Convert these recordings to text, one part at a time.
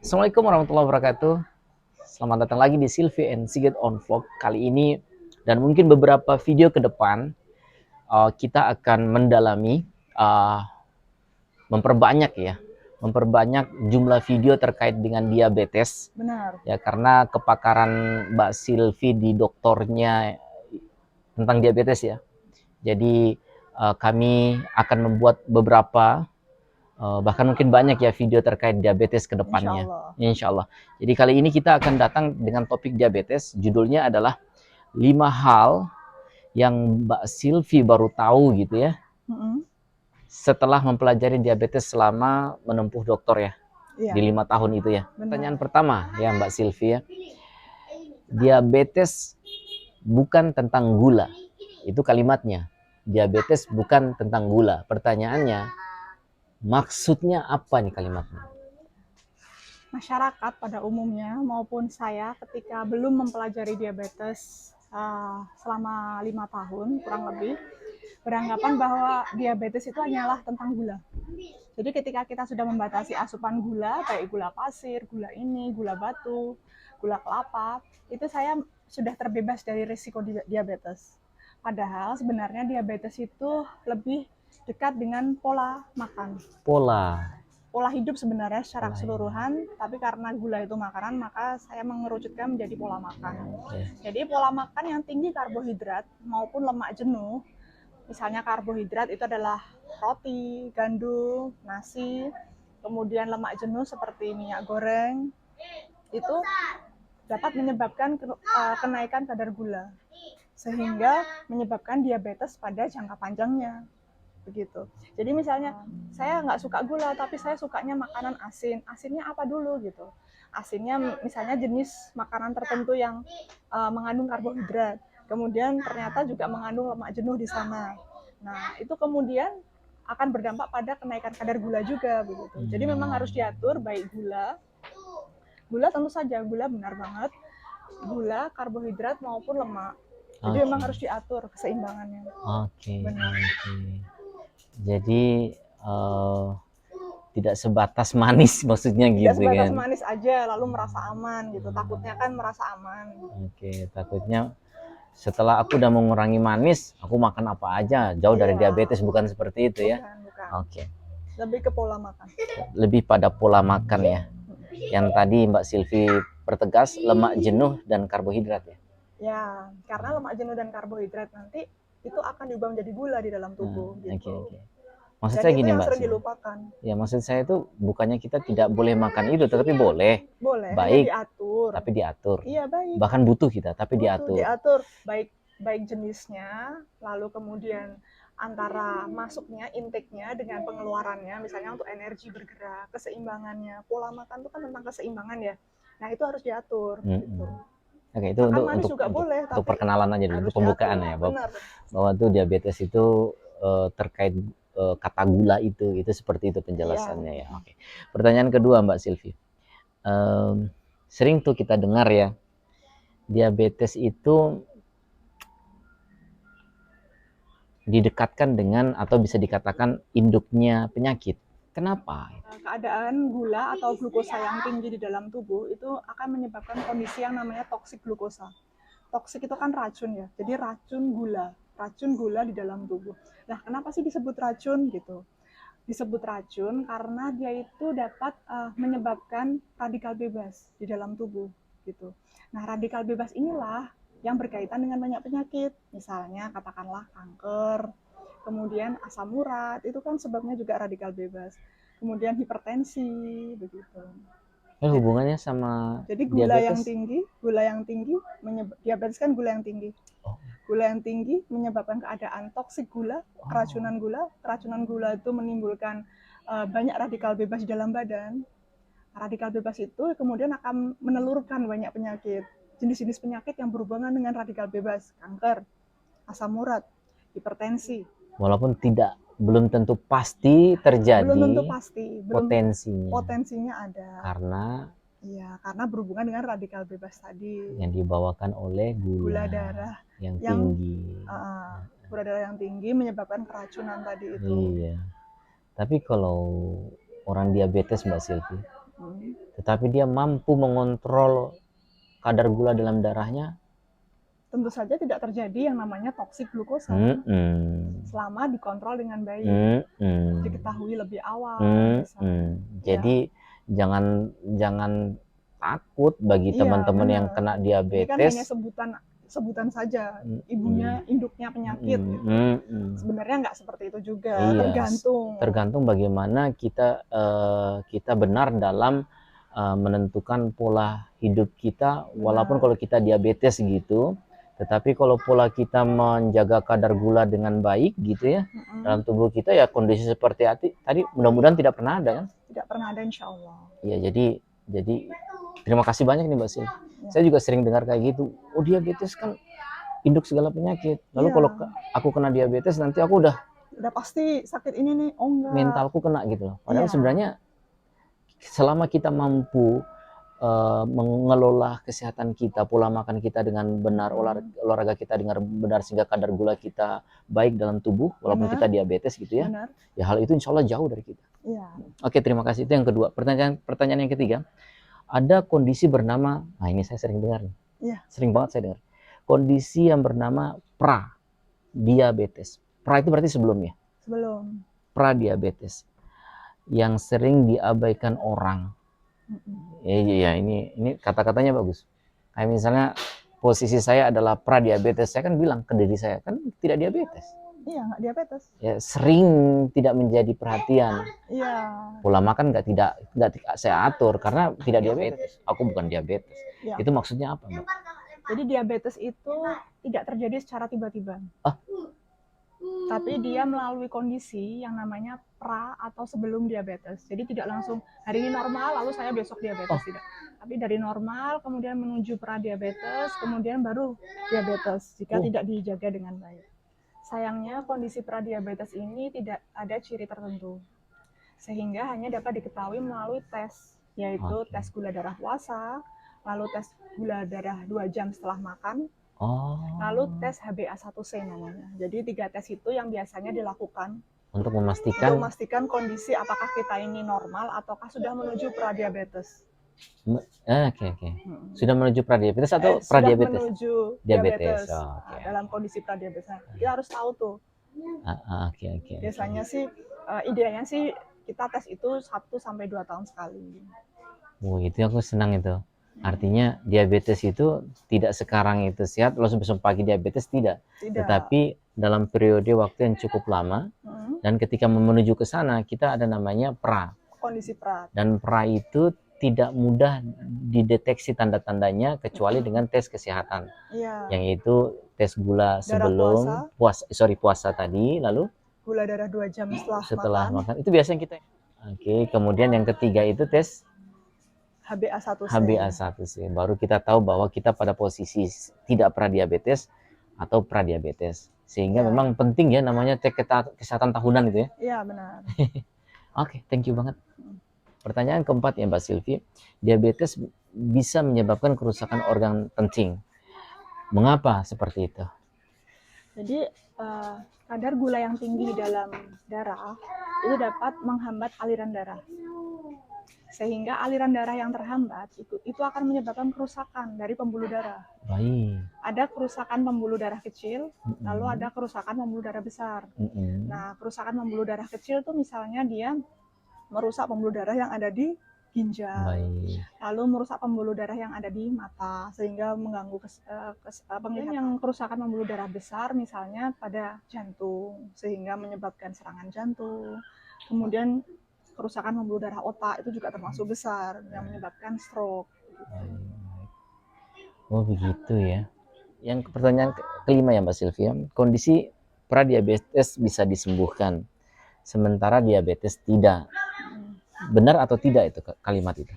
Assalamualaikum warahmatullahi wabarakatuh. Selamat datang lagi di Sylvie and Sigit on Vlog. Kali ini dan mungkin beberapa video ke depan kita akan mendalami, uh, memperbanyak jumlah video terkait dengan diabetes. Benar. Ya, karena kepakaran Mbak Sylvie di doktornya tentang diabetes ya. Jadi kami akan membuat beberapa bahkan mungkin banyak ya video terkait diabetes ke Insya depannya. Allah. Insya Allah. Jadi kali ini kita akan datang dengan topik diabetes. Judulnya adalah 5 hal yang Mbak Sylvie baru tahu gitu ya. Setelah mempelajari diabetes selama menempuh doktor ya. Iya. Di 5 tahun itu ya. Benar. Pertanyaan pertama ya Mbak Sylvie ya. Diabetes bukan tentang gula. Itu kalimatnya. Diabetes bukan tentang gula. Pertanyaannya, maksudnya apa nih kalimatnya? Masyarakat pada umumnya maupun saya ketika belum mempelajari diabetes selama 5 tahun kurang lebih beranggapan bahwa diabetes itu hanyalah tentang gula. Jadi ketika kita sudah membatasi asupan gula, baik gula pasir, gula ini, gula batu, gula kelapa, itu saya sudah terbebas dari risiko diabetes. Padahal sebenarnya diabetes itu lebih dekat dengan pola makan. Pola hidup sebenarnya secara keseluruhan, tapi karena gula itu makanan, maka saya mengerucutkan menjadi pola makan. Jadi pola makan yang tinggi karbohidrat maupun lemak jenuh, misalnya karbohidrat itu adalah roti, gandum, nasi, kemudian lemak jenuh seperti minyak goreng, itu dapat menyebabkan kenaikan kadar gula, sehingga menyebabkan diabetes pada jangka panjangnya. Begitu. Jadi misalnya saya nggak suka gula tapi saya sukanya makanan asin. Asinnya apa dulu gitu? Asinnya misalnya jenis makanan tertentu yang mengandung karbohidrat. Kemudian ternyata juga mengandung lemak jenuh di sana. Nah, itu kemudian akan berdampak pada kenaikan kadar gula juga begitu. Jadi memang harus diatur baik gula. Gula tentu saja gula benar banget. Gula, karbohidrat maupun lemak. Jadi memang harus diatur keseimbangannya. Benar. Jadi tidak sebatas manis maksudnya tidak gitu kan? Tidak sebatas manis aja lalu merasa aman gitu. Takutnya kan merasa aman. Takutnya setelah aku udah mengurangi manis, aku makan apa aja, jauh dari diabetes, bukan seperti itu ya? Bukan. Lebih ke pola makan. Lebih pada pola makan ya. Yang tadi Mbak Sylvie pertegas lemak jenuh dan karbohidrat ya? Ya, karena lemak jenuh dan karbohidrat nanti itu akan diubah menjadi gula di dalam tubuh gitu. Maksud saya gini Mbak, dilupakan. Ya maksud saya itu bukannya kita tidak boleh makan itu, tetapi boleh. Boleh, baik, diatur. Tapi diatur. Iya baik. Bahkan butuh kita, tapi diatur. Diatur, baik jenisnya, lalu kemudian antara masuknya, intake-nya dengan pengeluarannya, misalnya untuk energi bergerak, keseimbangannya, pola makan itu kan tentang keseimbangan ya. Nah itu harus diatur. Gitu. Oke, itu untuk perkenalan aja dulu, pembukaan ya, bahwa tuh diabetes itu terkait kata gula itu seperti itu penjelasannya ya. Oke. Pertanyaan kedua Mbak Sylvie, sering tuh kita dengar ya, diabetes itu didekatkan dengan atau bisa dikatakan induknya penyakit. Kenapa? Keadaan gula atau glukosa yang tinggi di dalam tubuh itu akan menyebabkan kondisi yang namanya toksik glukosa. Toksik itu kan racun ya, jadi racun gula di dalam tubuh. Nah, kenapa sih disebut racun gitu? Disebut racun karena dia itu dapat menyebabkan radikal bebas di dalam tubuh gitu. Nah, radikal bebas inilah yang berkaitan dengan banyak penyakit, misalnya katakanlah kanker, kemudian asam urat, itu kan sebabnya juga radikal bebas. Kemudian hipertensi, begitu. Hubungannya sama jadi gula diabetes? Gula yang tinggi diabetes kan gula yang tinggi. Gula yang tinggi menyebabkan keadaan toksik gula, keracunan gula. Keracunan gula itu menimbulkan banyak radikal bebas di dalam badan. Radikal bebas itu kemudian akan menelurkan banyak penyakit. Jenis-jenis penyakit yang berhubungan dengan radikal bebas, kanker, asam urat, hipertensi. Walaupun belum tentu pasti terjadi. Belum tentu pasti. Potensinya ada. Karena berhubungan dengan radikal bebas tadi. Yang dibawakan oleh gula darah yang tinggi. Gula darah yang tinggi menyebabkan keracunan tadi itu. Iya. Tapi kalau orang diabetes Mbak Sylvie, tetapi dia mampu mengontrol kadar gula dalam darahnya, tentu saja tidak terjadi yang namanya toksik glukosa selama dikontrol dengan baik, diketahui lebih awal. Jadi jangan takut bagi teman-teman yang kena diabetes. Ini kan hanya sebutan saja, ibunya induknya penyakit. Sebenarnya nggak seperti itu juga. Tergantung bagaimana kita benar dalam menentukan pola hidup kita. Walaupun kalau kita diabetes gitu, tetapi kalau pola kita menjaga kadar gula dengan baik gitu ya, dalam tubuh kita ya kondisi seperti tadi mudah-mudahan tidak pernah ada kan? Tidak pernah ada, insya Allah. Ya jadi terima kasih banyak nih Mbak Sil. Saya juga sering dengar kayak gitu. Oh, diabetes kan induk segala penyakit. Lalu kalau aku kena diabetes nanti aku udah pasti sakit ini nih. Oh enggak. Mentalku kena gitu loh. Padahal sebenarnya selama kita mampu mengelola kesehatan kita, pola makan kita dengan benar, olahraga kita dengan benar sehingga kadar gula kita baik dalam tubuh, walaupun kita diabetes gitu ya. Ya hal itu insya Allah jauh dari kita. Oke, terima kasih. Itu yang kedua. Pertanyaan yang ketiga, ada kondisi bernama, nah ini saya sering dengar nih. Sering banget saya dengar. Kondisi yang bernama pra-diabetes. Pra itu berarti sebelumnya. Sebelum. Pra-diabetes yang sering diabaikan orang. Iya, ini kata-katanya bagus. Kayak misalnya posisi saya adalah pra-diabetes, saya kan bilang ke diri saya kan tidak diabetes. Iya, nggak diabetes. Ya, sering tidak menjadi perhatian. Pola makan nggak saya atur karena tidak diabetes. Aku bukan diabetes. Itu maksudnya apa, Mbak? Jadi diabetes itu tidak terjadi secara tiba-tiba. Tapi dia melalui kondisi yang namanya pra atau sebelum diabetes. Jadi tidak langsung hari ini normal lalu saya besok diabetes, tidak. Tapi dari normal kemudian menuju pra diabetes, kemudian baru diabetes jika tidak dijaga dengan baik. Sayangnya kondisi pra diabetes ini tidak ada ciri tertentu, sehingga hanya dapat diketahui melalui tes, yaitu tes gula darah puasa, lalu tes gula darah 2 jam setelah makan, lalu tes HbA1c namanya. Jadi 3 tes itu yang biasanya dilakukan untuk memastikan kondisi apakah kita ini normal ataukah sudah menuju pradiabetes. Oke. Sudah menuju pradiabetes atau pradiabetes? Sudah menuju diabetes. Dalam kondisi pradiabetes. Kita harus tahu tuh. Oke. Biasanya sih idealnya sih kita tes itu 1 sampai 2 tahun sekali. Itu aku senang itu. Artinya diabetes itu tidak sekarang itu sehat, langsung besok pagi diabetes tidak. Tetapi dalam periode waktu yang cukup lama, dan ketika menuju ke sana kita ada namanya pra. Kondisi pra. Dan pra itu tidak mudah dideteksi tanda-tandanya kecuali dengan tes kesehatan. Yang itu tes gula sebelum puasa tadi, lalu gula darah 2 jam setelah makan. Itu biasanya kita. Kemudian yang ketiga itu tes HbA1c. Baru kita tahu bahwa kita pada posisi tidak pradiabetes atau pradiabetes. Sehingga memang penting ya namanya cek kesehatan tahunan itu ya. Iya, benar. Oke, thank you banget. Pertanyaan keempat ya Mbak Silvi, diabetes bisa menyebabkan kerusakan organ penting. Mengapa seperti itu? Jadi kadar gula yang tinggi dalam darah itu dapat menghambat aliran darah. Sehingga aliran darah yang terhambat itu akan menyebabkan kerusakan dari pembuluh darah. Baik. Ada kerusakan pembuluh darah kecil, lalu ada kerusakan pembuluh darah besar. Nah, kerusakan pembuluh darah kecil tuh misalnya dia merusak pembuluh darah yang ada di ginjal, lalu merusak pembuluh darah yang ada di mata sehingga mengganggu penglihatan. Yang kerusakan pembuluh darah besar misalnya pada jantung sehingga menyebabkan serangan jantung. Kemudian kerusakan pembuluh darah otak itu juga termasuk besar yang menyebabkan stroke. Oh begitu ya. Yang pertanyaan kelima ya Mbak Sylvia, kondisi pradiabetes bisa disembuhkan, sementara diabetes tidak. Benar atau tidak itu kalimat itu?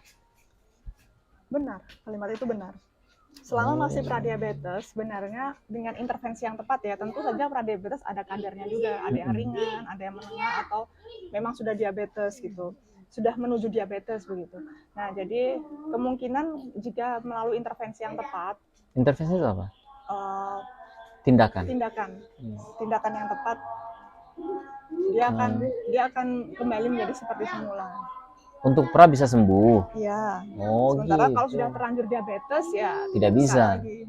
Benar, kalimat itu benar. Selama masih pradiabetes, sebenarnya dengan intervensi yang tepat ya, tentu saja pradiabetes ada kadarnya juga, ada yang ringan, ada yang menengah, atau memang sudah diabetes gitu, sudah menuju diabetes begitu. Nah, jadi kemungkinan jika melalui intervensi yang tepat. Intervensi itu apa? Tindakan yang tepat, dia akan kembali menjadi seperti semula. Untuk pra bisa sembuh. Iya. Oh, Sementara kalau gitu. sudah terlanjur diabetes ya Tidak bisa. lagi.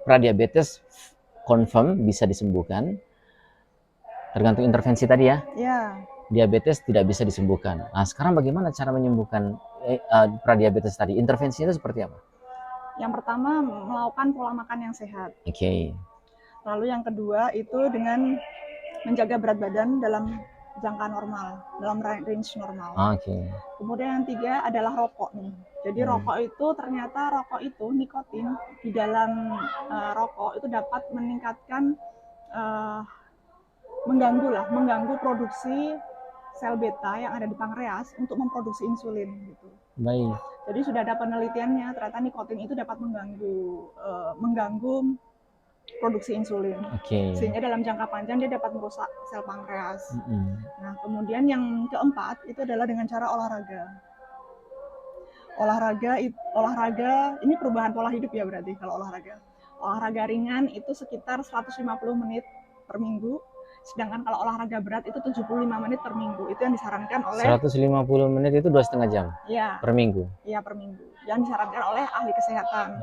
Pradiabetes confirm bisa disembuhkan. Tergantung intervensi tadi ya. Iya. Diabetes tidak bisa disembuhkan. Nah, sekarang bagaimana cara menyembuhkan pradiabetes tadi? Intervensinya itu seperti apa? Yang pertama melakukan pola makan yang sehat. Oke. Lalu yang kedua itu dengan menjaga berat badan dalam jangka normal, dalam range normal. Oke. Kemudian yang tiga adalah rokok nih. Jadi rokok itu ternyata rokok itu nikotin di dalam rokok itu dapat meningkatkan mengganggu produksi sel beta yang ada di pankreas untuk memproduksi insulin gitu. Baik. Jadi sudah ada penelitiannya, ternyata nikotin itu dapat mengganggu produksi insulin. Sehingga dalam jangka panjang dia dapat merusak sel pankreas. Nah, kemudian yang keempat itu adalah dengan cara olahraga. Olahraga ini perubahan pola hidup ya berarti kalau olahraga. Olahraga ringan itu sekitar 150 menit per minggu. Sedangkan kalau olahraga berat itu 75 menit per minggu. Itu yang disarankan oleh 150 menit itu 2,5 jam ya, per minggu. Iya, per minggu. Yang disarankan oleh ahli kesehatan.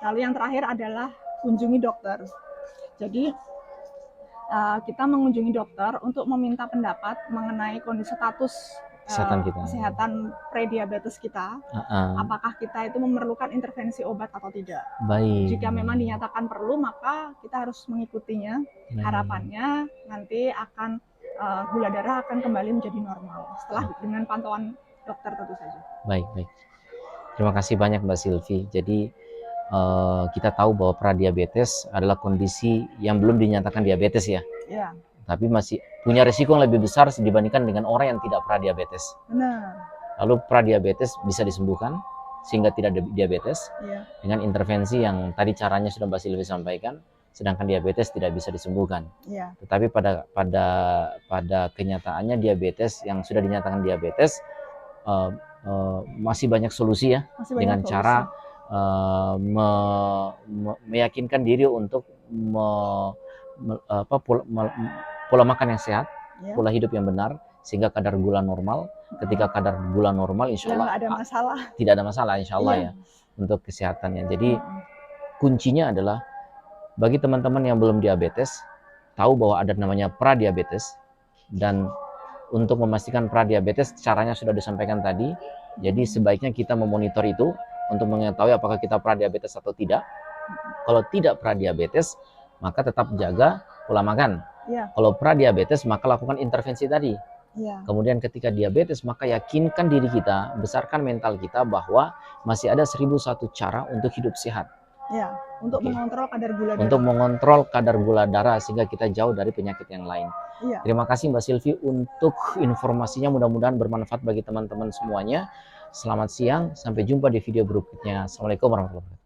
Lalu yang terakhir adalah kunjungi dokter. Jadi kita mengunjungi dokter untuk meminta pendapat mengenai kondisi status kesehatan prediabetes kita. Apakah kita itu memerlukan intervensi obat atau tidak. Baik. Jika memang dinyatakan perlu, maka kita harus mengikutinya. Harapannya nanti akan gula darah akan kembali menjadi normal setelah dengan pantauan dokter tentu saja. Baik. Terima kasih banyak Mbak Silvi. Jadi kita tahu bahwa pradiabetes adalah kondisi yang belum dinyatakan diabetes ya. Iya. Tapi masih punya risiko yang lebih besar dibandingkan dengan orang yang tidak pradiabetes. Benar. Lalu pradiabetes bisa disembuhkan sehingga tidak diabetes dengan intervensi yang tadi caranya sudah Mbak Silvi sampaikan. Sedangkan diabetes tidak bisa disembuhkan. Tetapi pada kenyataannya diabetes yang sudah dinyatakan diabetes masih banyak solusi ya, dengan cara meyakinkan diri untuk pola makan yang sehat, pola hidup yang benar, sehingga kadar gula normal. Ketika kadar gula normal, insya Allah tidak ada masalah, insya Allah ya, untuk kesehatannya. Jadi kuncinya adalah bagi teman-teman yang belum diabetes, tahu bahwa ada namanya pradiabetes, dan untuk memastikan pradiabetes caranya sudah disampaikan tadi. Jadi sebaiknya kita memonitor itu untuk mengetahui apakah kita pradiabetes atau tidak. Kalau tidak pradiabetes, maka tetap jaga pola makan. Kalau pradiabetes, maka lakukan intervensi tadi. Kemudian ketika diabetes, maka yakinkan diri kita, besarkan mental kita bahwa masih ada 1001 cara untuk hidup sehat. Untuk mengontrol kadar gula darah. Untuk mengontrol kadar gula darah sehingga kita jauh dari penyakit yang lain. Terima kasih Mbak Silvi untuk informasinya, mudah-mudahan bermanfaat bagi teman-teman semuanya. Selamat siang, sampai jumpa di video berikutnya. Assalamualaikum warahmatullahi wabarakatuh.